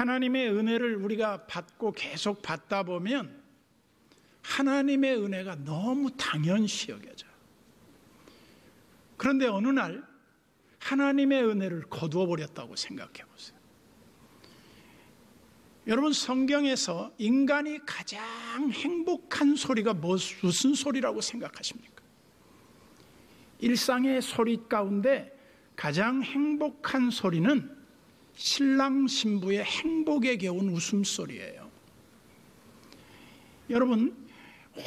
하나님의 은혜를 우리가 받고 계속 받다 보면 하나님의 은혜가 너무 당연시 여겨져요. 그런데 어느 날 하나님의 은혜를 거두어 버렸다고 생각해 보세요. 여러분, 성경에서 인간이 가장 행복한 소리가 무슨 소리라고 생각하십니까? 일상의 소리 가운데 가장 행복한 소리는 신랑 신부의 행복에 겨운 웃음소리예요. 여러분,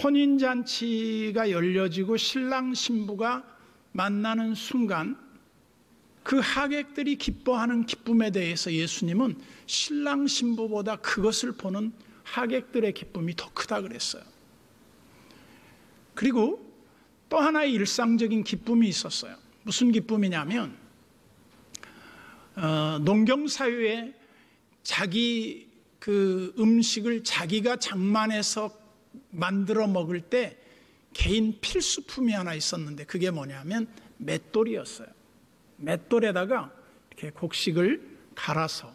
혼인잔치가 열려지고 신랑 신부가 만나는 순간 그 하객들이 기뻐하는 기쁨에 대해서 예수님은 신랑 신부보다 그것을 보는 하객들의 기쁨이 더 크다 그랬어요. 그리고 또 하나의 일상적인 기쁨이 있었어요. 무슨 기쁨이냐면 농경사회에 자기 그 음식을 자기가 장만해서 만들어 먹을 때 개인 필수품이 하나 있었는데 그게 뭐냐면 맷돌이었어요. 맷돌에다가 이렇게 곡식을 갈아서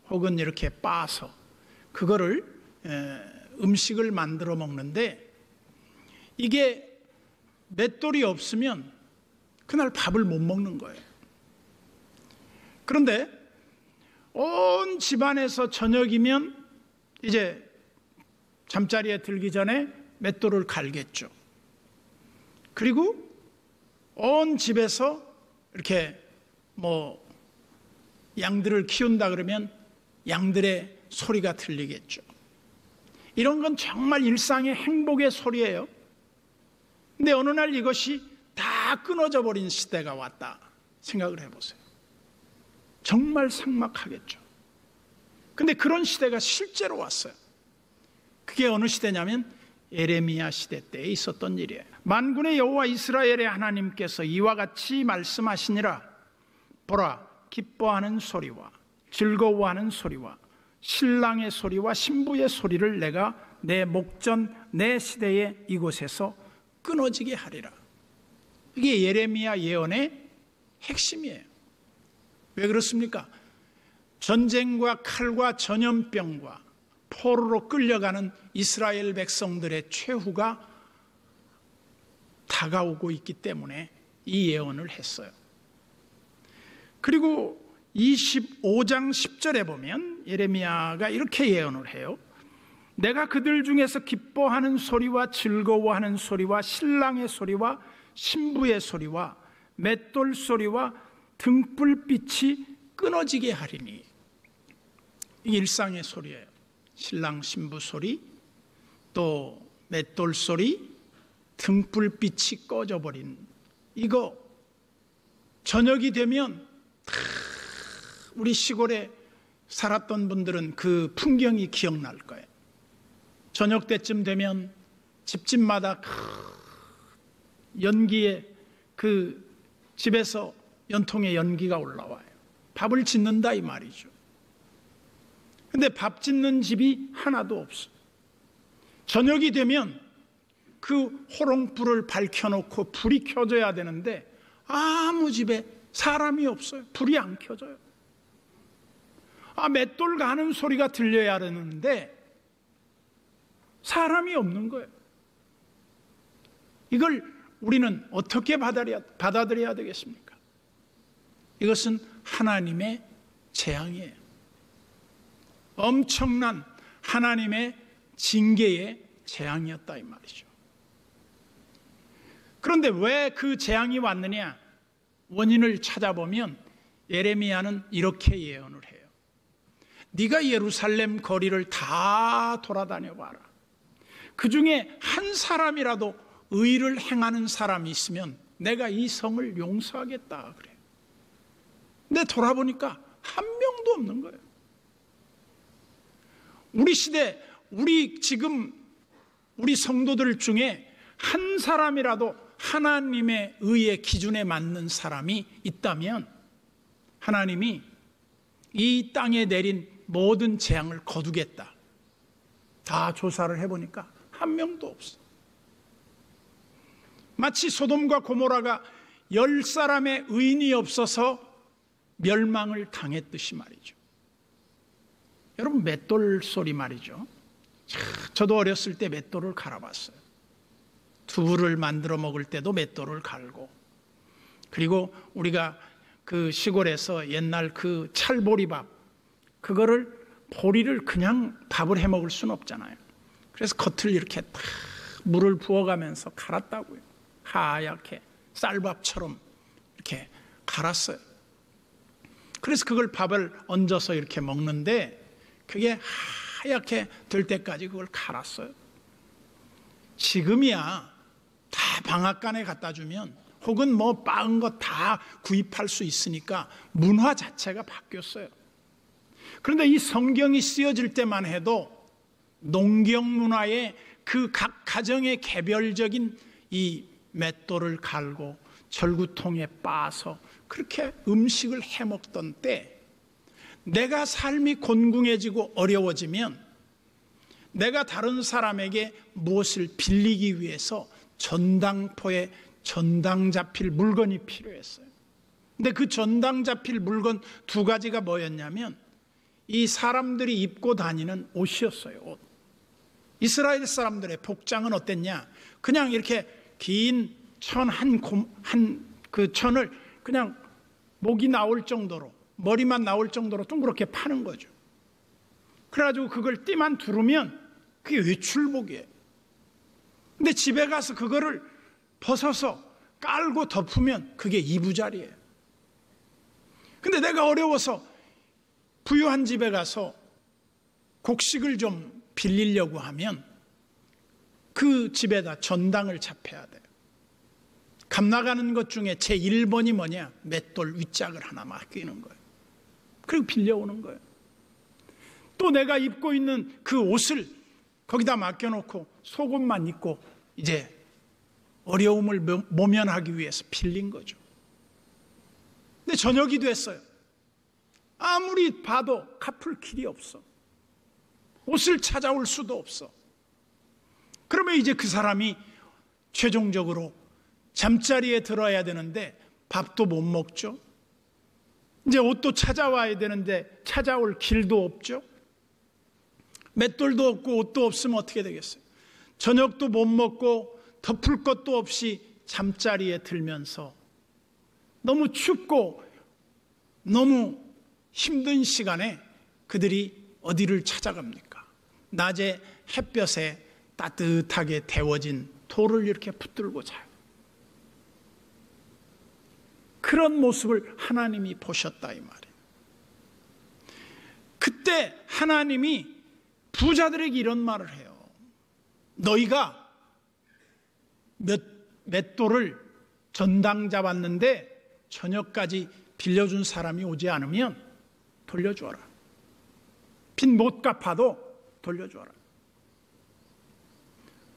혹은 이렇게 빻아서 그거를 음식을 만들어 먹는데, 이게 맷돌이 없으면 그날 밥을 못 먹는 거예요. 그런데 온 집안에서 저녁이면 이제 잠자리에 들기 전에 맷돌을 갈겠죠. 그리고 온 집에서 이렇게 양들을 키운다 그러면 양들의 소리가 들리겠죠. 이런 건 정말 일상의 행복의 소리예요. 근데 어느 날 이것이 다 끊어져 버린 시대가 왔다 생각을 해보세요. 정말 삭막하겠죠. 근데 그런 시대가 실제로 왔어요. 그게 어느 시대냐면 예레미야 시대 때에 있었던 일이에요. 만군의 여호와 이스라엘의 하나님께서 이와 같이 말씀하시니라. 보라, 기뻐하는 소리와 즐거워하는 소리와 신랑의 소리와 신부의 소리를 내가 내 목전 내 시대의 이곳에서 끊어지게 하리라. 이게 예레미야 예언의 핵심이에요. 왜 그렇습니까? 전쟁과 칼과 전염병과 포로로 끌려가는 이스라엘 백성들의 최후가 다가오고 있기 때문에 이 예언을 했어요. 그리고 25장 10절에 보면 예레미야가 이렇게 예언을 해요. 내가 그들 중에서 기뻐하는 소리와 즐거워하는 소리와 신랑의 소리와 신부의 소리와 맷돌 소리와 등불빛이 끊어지게 하리니. 이게 일상의 소리예요. 신랑 신부 소리, 또 맷돌 소리, 등불빛이 꺼져버린 이거. 저녁이 되면 우리 시골에 살았던 분들은 그 풍경이 기억날 거예요. 저녁 때쯤 되면 집집마다 연기에 그 집에서 연통에 연기가 올라와요. 밥을 짓는다 이 말이죠. 근데 밥 짓는 집이 하나도 없어요. 저녁이 되면 그 호롱불을 밝혀놓고 불이 켜져야 되는데 아무 집에 사람이 없어요. 불이 안 켜져요. 맷돌 가는 소리가 들려야 되는데 사람이 없는 거예요. 이걸 우리는 어떻게 받아들여야 되겠습니까? 이것은 하나님의 재앙이에요. 엄청난 하나님의 징계의 재앙이었다 이 말이죠. 그런데 왜 그 재앙이 왔느냐? 원인을 찾아보면 예레미야는 이렇게 예언을 해요. 네가 예루살렘 거리를 다 돌아다녀 봐라. 그 중에 한 사람이라도 의를 행하는 사람이 있으면 내가 이 성을 용서하겠다 그래요. 근데 돌아보니까 한 명도 없는 거예요. 우리 시대, 우리 성도들 중에 한 사람이라도 하나님의 의의 기준에 맞는 사람이 있다면 하나님이 이 땅에 내린 모든 재앙을 거두겠다. 다 조사를 해보니까 한 명도 없어. 마치 소돔과 고모라가 10사람의 의인이 없어서 멸망을 당했듯이 말이죠. 여러분, 맷돌 소리 말이죠. 저도 어렸을 때 맷돌을 갈아봤어요. 두부를 만들어 먹을 때도 맷돌을 갈고, 그리고 우리가 그 시골에서 옛날 그 찰보리밥, 그거를 보리를 그냥 밥을 해 먹을 수는 없잖아요. 그래서 겉을 이렇게 딱 물을 부어가면서 갈았다고요. 하얗게 쌀밥처럼 이렇게 갈았어요. 그래서 그걸 밥을 얹어서 이렇게 먹는데 그게 하얗게 될 때까지 그걸 갈았어요. 지금이야 다 방앗간에 갖다 주면, 혹은 뭐 빠은 거 다 구입할 수 있으니까 문화 자체가 바뀌었어요. 그런데 이 성경이 쓰여질 때만 해도 농경 문화의 그 각 가정의 개별적인 이 맷돌을 갈고 절구통에 빻아서 그렇게 음식을 해 먹던 때, 내가 삶이 곤궁해지고 어려워지면 내가 다른 사람에게 무엇을 빌리기 위해서 전당포에 전당 잡힐 물건이 필요했어요. 근데 그 전당 잡힐 물건 두 가지가 뭐였냐면, 이 사람들이 입고 다니는 옷이었어요. 옷. 이스라엘 사람들의 복장은 어땠냐? 그냥 이렇게 긴 천 그 천을 그냥 목이 나올 정도로, 머리만 나올 정도로 둥그렇게 파는 거죠. 그래가지고 그걸 띠만 두르면 그게 외출복이에요. 근데 집에 가서 그거를 벗어서 깔고 덮으면 그게 이부자리예요. 근데 내가 어려워서 부유한 집에 가서 곡식을 좀 빌리려고 하면 그 집에다 전당을 잡혀야 돼요. 값 나가는 것 중에 제 1번이 뭐냐? 맷돌 윗짝을 하나 맡기는 거예요. 그리고 빌려오는 거예요. 또 내가 입고 있는 그 옷을 거기다 맡겨놓고 속옷만 입고 이제 어려움을 모면하기 위해서 빌린 거죠. 근데 저녁이 됐어요. 아무리 봐도 갚을 길이 없어. 옷을 찾아올 수도 없어. 그러면 이제 그 사람이 최종적으로 잠자리에 들어야 되는데 밥도 못 먹죠. 이제 옷도 찾아와야 되는데 찾아올 길도 없죠. 맷돌도 없고 옷도 없으면 어떻게 되겠어요? 저녁도 못 먹고 덮을 것도 없이 잠자리에 들면서 너무 춥고 너무 힘든 시간에 그들이 어디를 찾아갑니까? 낮에 햇볕에 따뜻하게 데워진 돌을 이렇게 붙들고 자요. 그런 모습을 하나님이 보셨다 이 말이에요. 그때 하나님이 부자들에게 이런 말을 해요. 너희가 맷돌을 전당 잡았는데 저녁까지 빌려준 사람이 오지 않으면 돌려주어라. 빚 못 갚아도 돌려주어라.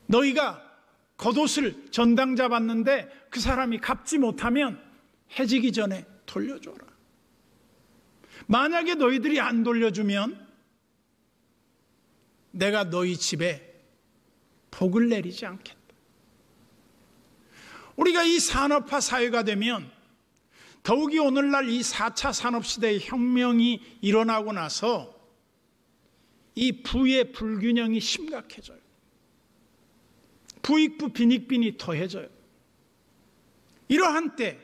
너희가 겉옷을 전당 잡았는데 그 사람이 갚지 못하면 해지기 전에 돌려줘라. 만약에 너희들이 안 돌려주면 내가 너희 집에 복을 내리지 않겠다. 우리가 이 산업화 사회가 되면, 더욱이 오늘날 이 4차 산업시대의 혁명이 일어나고 나서 이 부의 불균형이 심각해져요. 부익부 빈익빈이 더해져요. 이러한 때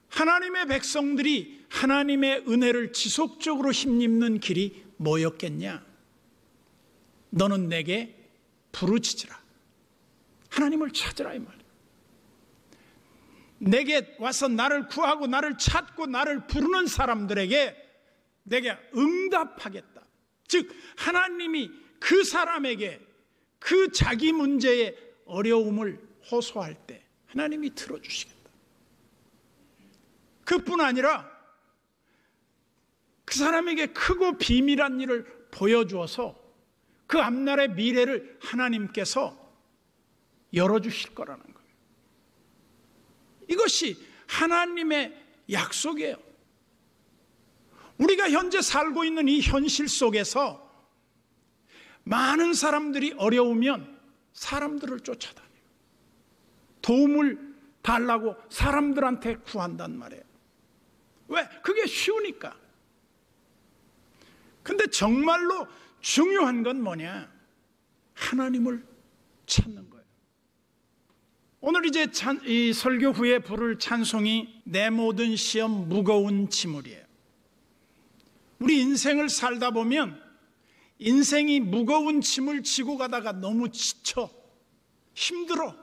하나님의 백성들이 하나님의 은혜를 지속적으로 힘입는 길이 뭐였겠냐? 너는 내게 부르짖으라. 하나님을 찾으라 이 말이에요. 내게 와서 나를 구하고 나를 찾고 나를 부르는 사람들에게 내게 응답하겠다. 즉 하나님이 그 사람에게 그 자기 문제의 어려움을 호소할 때 하나님이 들어주시겠다. 그뿐 아니라 그 사람에게 크고 비밀한 일을 보여주어서 그 앞날의 미래를 하나님께서 열어주실 거라는 거예요. 이것이 하나님의 약속이에요. 우리가 현재 살고 있는 이 현실 속에서 많은 사람들이 어려우면 사람들을 쫓아다녀요. 도움을 달라고 사람들한테 구한단 말이에요. 왜? 그게 쉬우니까. 근데 정말로 중요한 건 뭐냐? 하나님을 찾는 거예요. 오늘 이제 이 설교 후에 부를 찬송이 내 모든 시험 무거운 지물이에요. 우리 인생을 살다 보면 인생이 무거운 짐을 지고 가다가 너무 지쳐, 힘들어,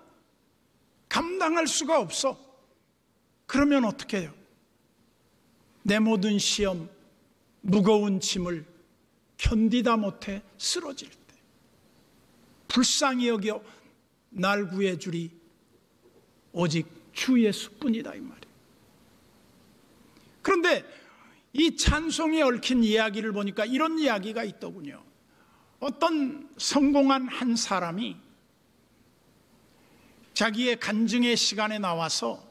감당할 수가 없어. 그러면 어떻게 해요? 내 모든 시험, 무거운 짐을 견디다 못해 쓰러질 때 불쌍히 여겨 날 구해주리 오직 주 예수뿐이다 이 말이에요. 그런데 이 찬송에 얽힌 이야기를 보니까 이런 이야기가 있더군요. 어떤 성공한 한 사람이 자기의 간증의 시간에 나와서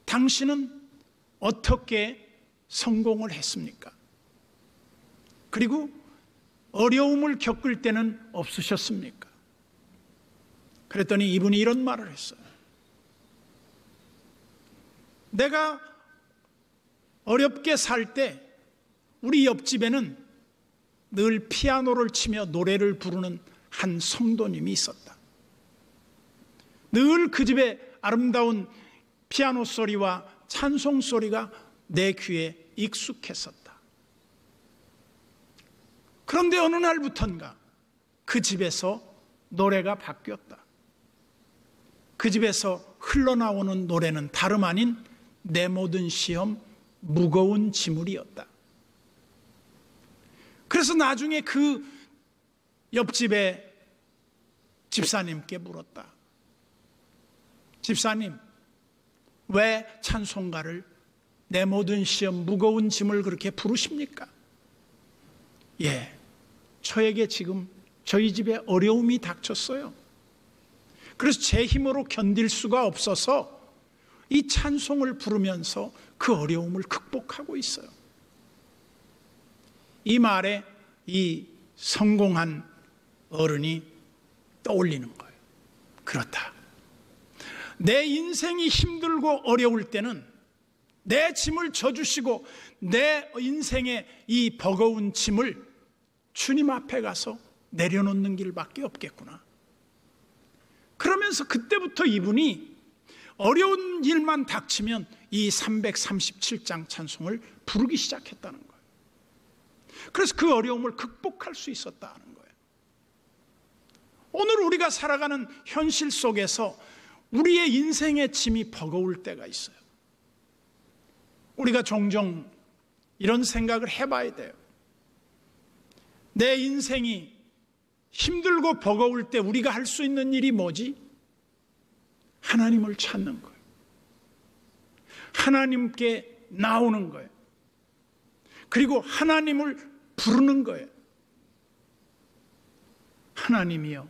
당신은 어떻게 성공을 했습니까? 그리고 어려움을 겪을 때는 없으셨습니까? 그랬더니 이분이 이런 말을 했어요. 내가 어렵게 살 때 우리 옆집에는 늘 피아노를 치며 노래를 부르는 한 성도님이 있었다. 늘 그 집에 아름다운 피아노 소리와 찬송 소리가 내 귀에 익숙했었다. 그런데 어느 날부턴가 그 집에서 노래가 바뀌었다. 그 집에서 흘러나오는 노래는 다름 아닌 내 모든 시험 무거운 지물이었다. 그래서 나중에 그 옆집의 집사님께 물었다. 집사님, 왜 찬송가를 내 모든 시험 무거운 짐을 그렇게 부르십니까? 예, 저에게 지금 저희 집에 어려움이 닥쳤어요. 그래서 제 힘으로 견딜 수가 없어서 이 찬송을 부르면서 그 어려움을 극복하고 있어요. 이 말에 이 성공한 어른이 떠올리는 거예요. 그렇다. 내 인생이 힘들고 어려울 때는 내 짐을 져주시고 내 인생의 이 버거운 짐을 주님 앞에 가서 내려놓는 길밖에 없겠구나. 그러면서 그때부터 이분이 어려운 일만 닥치면 이 337장 찬송을 부르기 시작했다는 거예요. 그래서 그 어려움을 극복할 수 있었다는 거예요. 오늘 우리가 살아가는 현실 속에서 우리의 인생의 짐이 버거울 때가 있어요. 우리가 종종 이런 생각을 해봐야 돼요. 내 인생이 힘들고 버거울 때 우리가 할 수 있는 일이 뭐지? 하나님을 찾는 거예요. 하나님께 나오는 거예요. 그리고 하나님을 부르는 거예요. 하나님이여,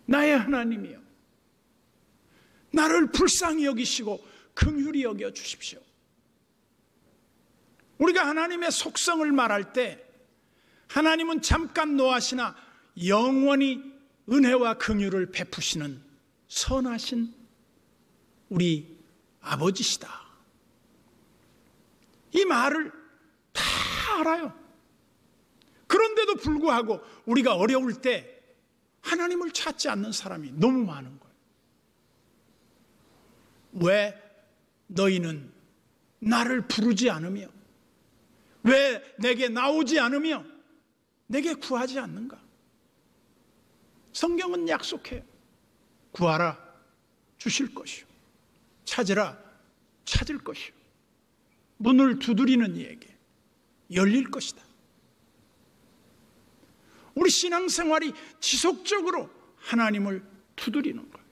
나의 하나님이여, 나를 불쌍히 여기시고 긍휼히 여겨 주십시오. 우리가 하나님의 속성을 말할 때 하나님은 잠깐 노하시나 영원히 은혜와 긍휼을 베푸시는 선하신 우리 아버지시다. 이 말을 다 알아요. 그런데도 불구하고 우리가 어려울 때 하나님을 찾지 않는 사람이 너무 많은 거예요. 왜 너희는 나를 부르지 않으며 왜 내게 나오지 않으며 내게 구하지 않는가? 성경은 약속해요. 구하라 주실 것이요, 찾으라 찾을 것이요, 문을 두드리는 이에게 열릴 것이다. 우리 신앙생활이 지속적으로 하나님을 두드리는 거예요.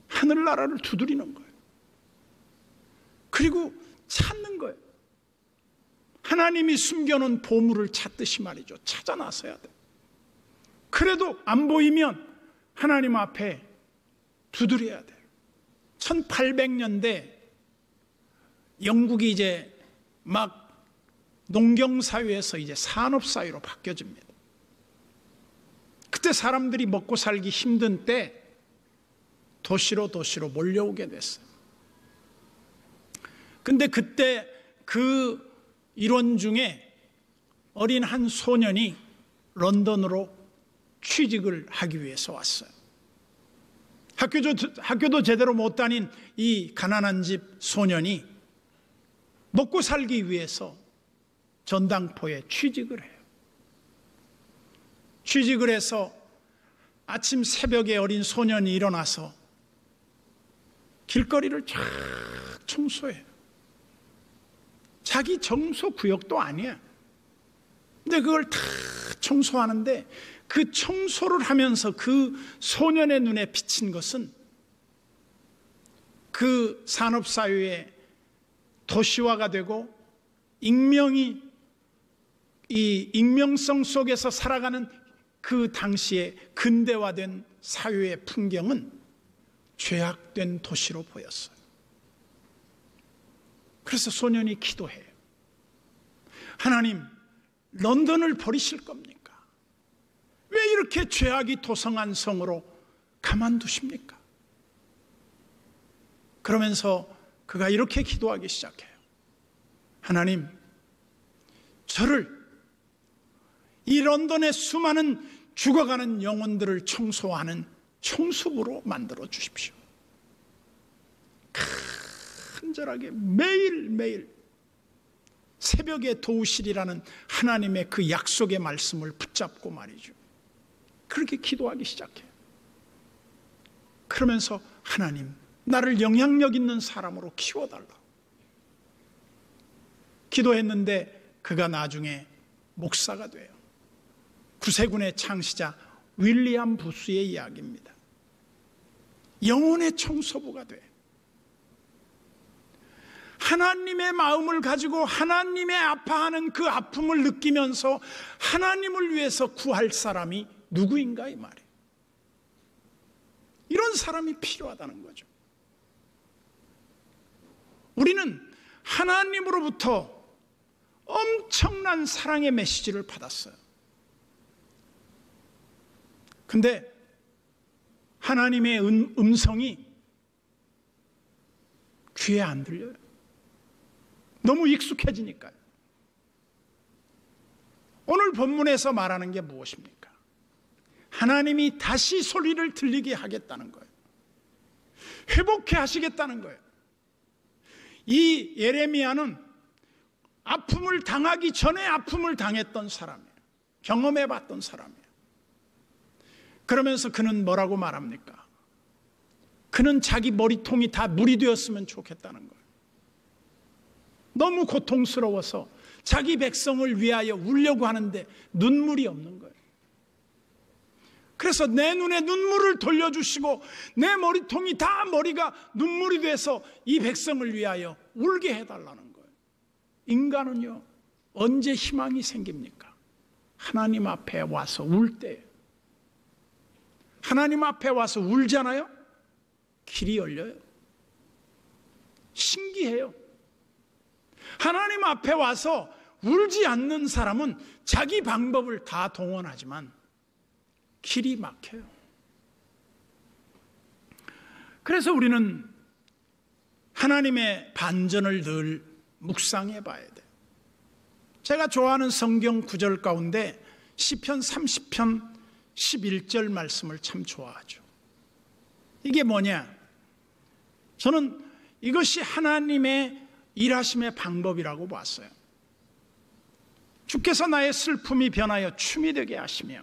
하늘나라를 두드리는 거예요. 그리고 찾는 거예요. 하나님이 숨겨놓은 보물을 찾듯이 말이죠. 찾아 나서야 돼요. 그래도 안 보이면 하나님 앞에 두드려야 돼요. 1800년대 영국이 이제 막 농경사회에서 이제 산업사회로 바뀌어집니다. 그때 사람들이 먹고 살기 힘든 때 도시로 몰려오게 됐어요. 근데 그때 그 일원 중에 어린 한 소년이 런던으로 취직을 하기 위해서 왔어요. 학교도 제대로 못 다닌 이 가난한 집 소년이 먹고 살기 위해서 전당포에 취직을 해요. 취직을 해서 아침 새벽에 어린 소년이 일어나서 길거리를 쫙 청소해요. 자기 정서 구역도 아니야. 근데 그걸 다 청소하는데 그 청소를 하면서 그 소년의 눈에 비친 것은 그 산업사회의 도시화가 되고 이 익명성 속에서 살아가는 그 당시에 근대화된 사회의 풍경은 죄악된 도시로 보였어요. 그래서 소년이 기도해요. 하나님, 런던을 버리실 겁니까? 왜 이렇게 죄악이 도성한 성으로 가만두십니까? 그러면서 그가 이렇게 기도하기 시작해요. 하나님, 저를 이 런던의 수많은 죽어가는 영혼들을 청소하는 청소부로 만들어 주십시오. 간절하게 매일매일 새벽에 도우시리라는 하나님의 그 약속의 말씀을 붙잡고 말이죠. 그렇게 기도하기 시작해요. 그러면서 하나님, 나를 영향력 있는 사람으로 키워달라. 기도했는데 그가 나중에 목사가 돼요. 구세군의 창시자 윌리엄 부스의 이야기입니다. 영혼의 청소부가 돼. 하나님의 마음을 가지고 하나님의 아파하는 그 아픔을 느끼면서 하나님을 위해서 구할 사람이 누구인가 이 말이에요. 이런 사람이 필요하다는 거죠. 우리는 하나님으로부터 엄청난 사랑의 메시지를 받았어요. 근데 하나님의 음성이 귀에 안 들려요. 너무 익숙해지니까요. 오늘 본문에서 말하는 게 무엇입니까? 하나님이 다시 소리를 들리게 하겠다는 거예요. 회복해 하시겠다는 거예요. 이 예레미야는 아픔을 당하기 전에 아픔을 당했던 사람이에요. 경험해 봤던 사람이에요. 그러면서 그는 뭐라고 말합니까? 그는 자기 머리통이 다 물이 되었으면 좋겠다는 거예요. 너무 고통스러워서 자기 백성을 위하여 울려고 하는데 눈물이 없는 거예요. 그래서 내 눈에 눈물을 돌려주시고 내 머리통이 다 머리가 눈물이 돼서 이 백성을 위하여 울게 해달라는 거예요. 인간은요, 언제 희망이 생깁니까? 하나님 앞에 와서 울 때예요. 하나님 앞에 와서 울잖아요? 길이 열려요. 신기해요. 하나님 앞에 와서 울지 않는 사람은 자기 방법을 다 동원하지만 길이 막혀요. 그래서 우리는 하나님의 반전을 늘 묵상해 봐야 돼요. 제가 좋아하는 성경 구절 가운데 시편 30편 11절 말씀을 참 좋아하죠. 이게 뭐냐? 저는 이것이 하나님의 일하심의 방법이라고 봤어요. 주께서 나의 슬픔이 변하여 춤이 되게 하시며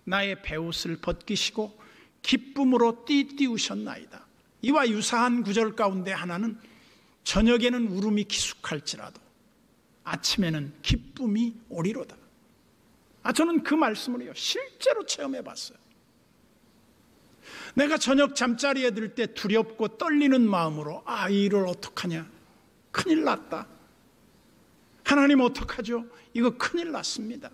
나의 베옷을 벗기시고 기쁨으로 띠띠우셨나이다. 이와 유사한 구절 가운데 하나는 저녁에는 울음이 기숙할지라도 아침에는 기쁨이 오리로다. 저는 그 말씀을요 실제로 체험해 봤어요. 내가 저녁 잠자리에 들 때 두렵고 떨리는 마음으로 이 일을 어떡하냐, 큰일 났다, 하나님 어떡하죠, 이거 큰일 났습니다.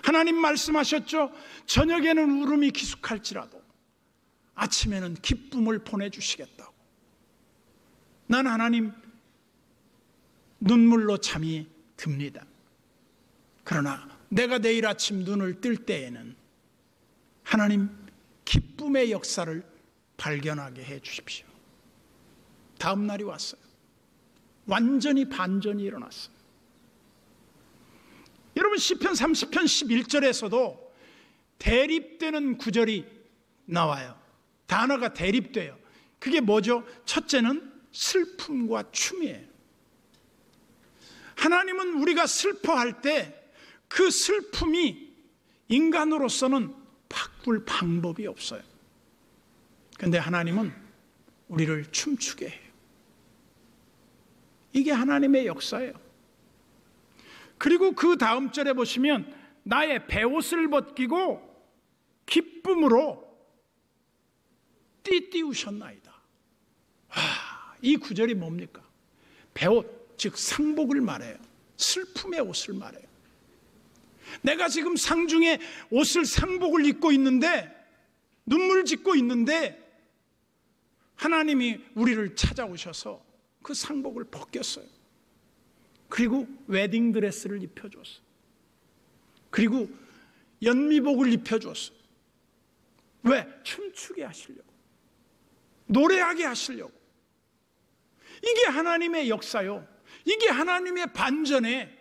하나님 말씀하셨죠. 저녁에는 울음이 기숙할지라도 아침에는 기쁨을 보내주시겠다고. 난 하나님 눈물로 잠이 듭니다. 그러나 내가 내일 아침 눈을 뜰 때에는 하나님 기쁨의 역사를 발견하게 해 주십시오. 다음 날이 왔어요. 완전히 반전이 일어났어요. 여러분 시편 30편 11절에서도 대립되는 구절이 나와요. 단어가 대립돼요. 그게 뭐죠? 첫째는 슬픔과 춤이에요. 하나님은 우리가 슬퍼할 때 그 슬픔이 인간으로서는 바꿀 방법이 없어요. 그런데 하나님은 우리를 춤추게 해요. 이게 하나님의 역사예요. 그리고 그 다음 절에 보시면 나의 베옷을 벗기고 기쁨으로 띠띠우셨나이다. 이 구절이 뭡니까? 베옷, 즉 상복을 말해요. 슬픔의 옷을 말해요. 내가 지금 상중에 옷을 상복을 입고 있는데, 눈물 짓고 있는데 하나님이 우리를 찾아오셔서 그 상복을 벗겼어요. 그리고 웨딩드레스를 입혀줬어요. 그리고 연미복을 입혀줬어요. 왜? 춤추게 하시려고, 노래하게 하시려고. 이게 하나님의 역사요. 이게 하나님의 반전에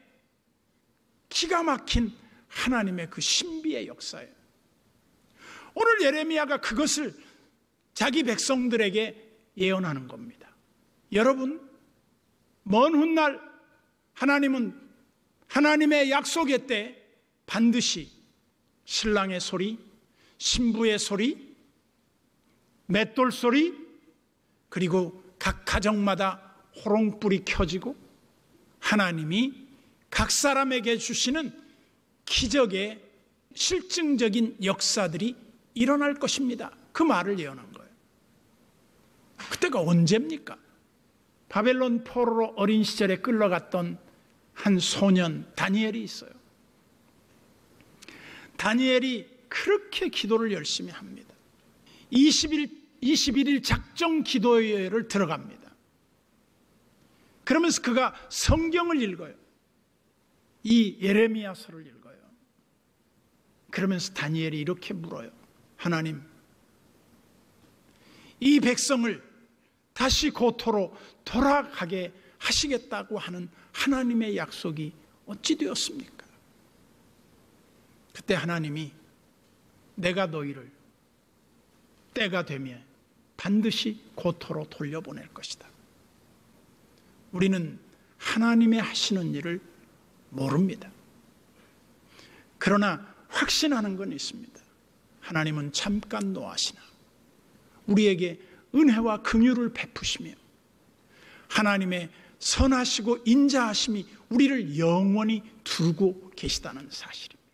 기가 막힌 하나님의 그 신비의 역사예요. 오늘 예레미야가 그것을 자기 백성들에게 예언하는 겁니다. 여러분, 먼 훗날 하나님은 하나님의 약속의 때 반드시 신랑의 소리, 신부의 소리, 맷돌 소리, 그리고 각 가정마다 호롱불이 켜지고 하나님이 각 사람에게 주시는 기적의 실증적인 역사들이 일어날 것입니다. 그 말을 예언한 거예요. 그때가 언제입니까? 바벨론 포로로 어린 시절에 끌려갔던 한 소년 다니엘이 있어요. 다니엘이 그렇게 기도를 열심히 합니다. 21일 작정 기도회를 들어갑니다. 그러면서 그가 성경을 읽어요. 이 예레미야서를 읽어요. 그러면서 다니엘이 이렇게 물어요. 하나님, 이 백성을 다시 고토로 돌아가게 하시겠다고 하는 하나님의 약속이 어찌 되었습니까? 그때 하나님이 내가 너희를 때가 되면 반드시 고토로 돌려보낼 것이다. 우리는 하나님의 하시는 일을 모릅니다. 그러나 확신하는 건 있습니다. 하나님은 잠깐 노하시나 우리에게 은혜와 긍휼을 베푸시며 하나님의 선하시고 인자하심이 우리를 영원히 두고 계시다는 사실입니다.